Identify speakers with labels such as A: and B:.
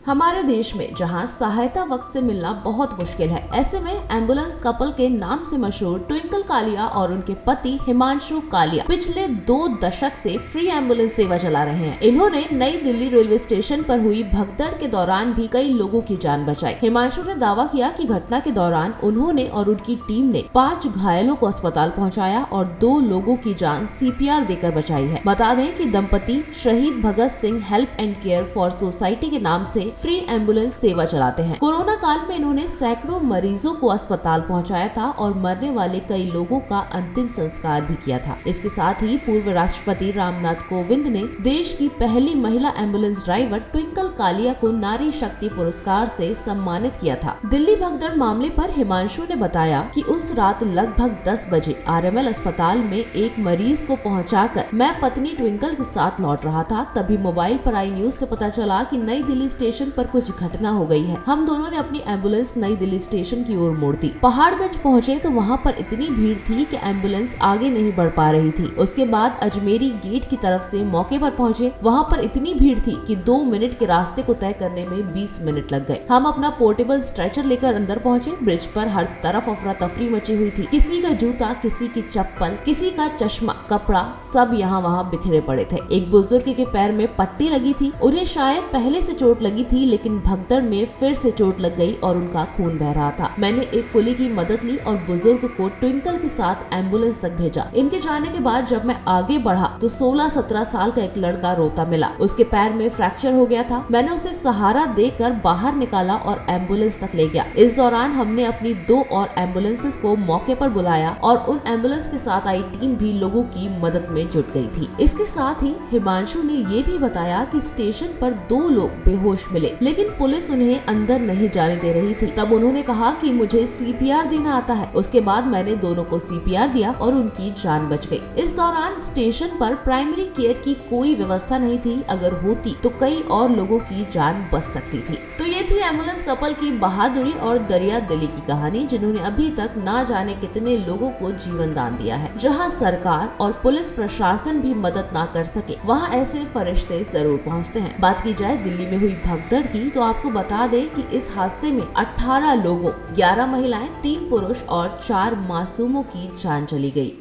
A: हमारे देश में जहां सहायता वक्त से मिलना बहुत मुश्किल है, ऐसे में एम्बुलेंस कपल के नाम से मशहूर ट्विंकल कालिया और उनके पति हिमांशु कालिया पिछले 2 दशक से फ्री एम्बुलेंस सेवा चला रहे हैं। इन्होंने नई दिल्ली रेलवे स्टेशन पर हुई भगदड़ के दौरान भी कई लोगों की जान बचाई। हिमांशु ने दावा किया कि घटना के दौरान उन्होंने और उनकी टीम ने 5 घायलों को अस्पताल पहुँचाया और 2 लोगों की जान CPR देकर बचाई है। बता दें कि दंपति शहीद Bhagat Singh help and care for society के नाम से फ्री एम्बुलेंस सेवा चलाते हैं। कोरोना काल में इन्होंने सैकड़ों मरीजों को अस्पताल पहुंचाया था और मरने वाले कई लोगों का अंतिम संस्कार भी किया था। इसके साथ ही पूर्व राष्ट्रपति रामनाथ कोविंद ने देश की पहली महिला एम्बुलेंस ड्राइवर ट्विंकल कालिया को नारी शक्ति पुरस्कार से सम्मानित किया था। दिल्ली भगदड़ मामले पर हिमांशु ने बताया कि उस रात लगभग 10 बजे RML अस्पताल में एक मरीज को पहुंचाकर मैं पत्नी ट्विंकल के साथ लौट रहा था। तभी मोबाइल पर आई न्यूज से पता चला कि नई दिल्ली स्टेशन पर कुछ घटना हो गई है। हम दोनों ने अपनी एम्बुलेंस नई दिल्ली स्टेशन की ओर मोड़ दी। पहाड़गंज पहुंचे तो वहां पर इतनी भीड़ थी कि एम्बुलेंस आगे नहीं बढ़ पा रही थी। उसके बाद अजमेरी गेट की तरफ से मौके पर पहुंचे, वहां पर इतनी भीड़ थी कि 2 मिनट के रास्ते को तय करने में 20 मिनट लग गए। हम अपना पोर्टेबल स्ट्रेचर लेकर अंदर पहुंचे। ब्रिज पर हर तरफ अफरा तफरी मची हुई थी। किसी का जूता, किसी की चप्पल, किसी का चश्मा, कपड़ा, सब यहाँ वहाँ बिखरे पड़े थे। एक बुजुर्ग के पैर में पट्टी लगी थी। उन्हें शायद पहले से चोट लगी थी, लेकिन भगदड़ में फिर से चोट लग गई और उनका खून बह रहा था। मैंने एक कुली की मदद ली और बुजुर्ग को ट्विंकल के साथ एम्बुलेंस तक भेजा। इनके जाने के बाद जब मैं आगे बढ़ा तो 16-17 साल का एक लड़का रोता मिला। उसके पैर में फ्रैक्चर हो गया था। मैंने उसे सहारा देकर बाहर निकाला और एम्बुलेंस तक ले गया। इस दौरान हमने अपनी 2 और एम्बुलेंसेस को मौके पर बुलाया और उन एम्बुलेंस के साथ आई टीम भी लोगों की मदद में जुट गई थी। इसके साथ ही हिमांशु ने ये भी बताया कि स्टेशन पर 2 लोग बेहोश मिले, लेकिन पुलिस उन्हें अंदर नहीं जाने दे रही थी। तब उन्होंने कहा कि मुझे CPR देना आता है। उसके बाद मैंने दोनों को CPR दिया और उनकी जान बच गई। इस दौरान स्टेशन पर प्राइमरी केयर की कोई व्यवस्था नहीं थी। अगर होती तो कई और लोगों की जान बच सकती थी। तो ये थी एम्बुलेंस कपल की बहादुरी और दरिया दिली की कहानी, जिन्होंने अभी तक ना जाने कितने लोगों को जीवन दान दिया है। जहाँ सरकार और पुलिस प्रशासन भी मदद ना कर सके, वहाँ ऐसे फरिश्ते जरूर पहुँचते हैं। बात की जाए दिल्ली में हुई भगदड़ की, तो आपको बता दें कि इस हादसे में 18 लोगों, 11 महिलाएं, 3 पुरुष और 4 मासूमों की जान चली गई।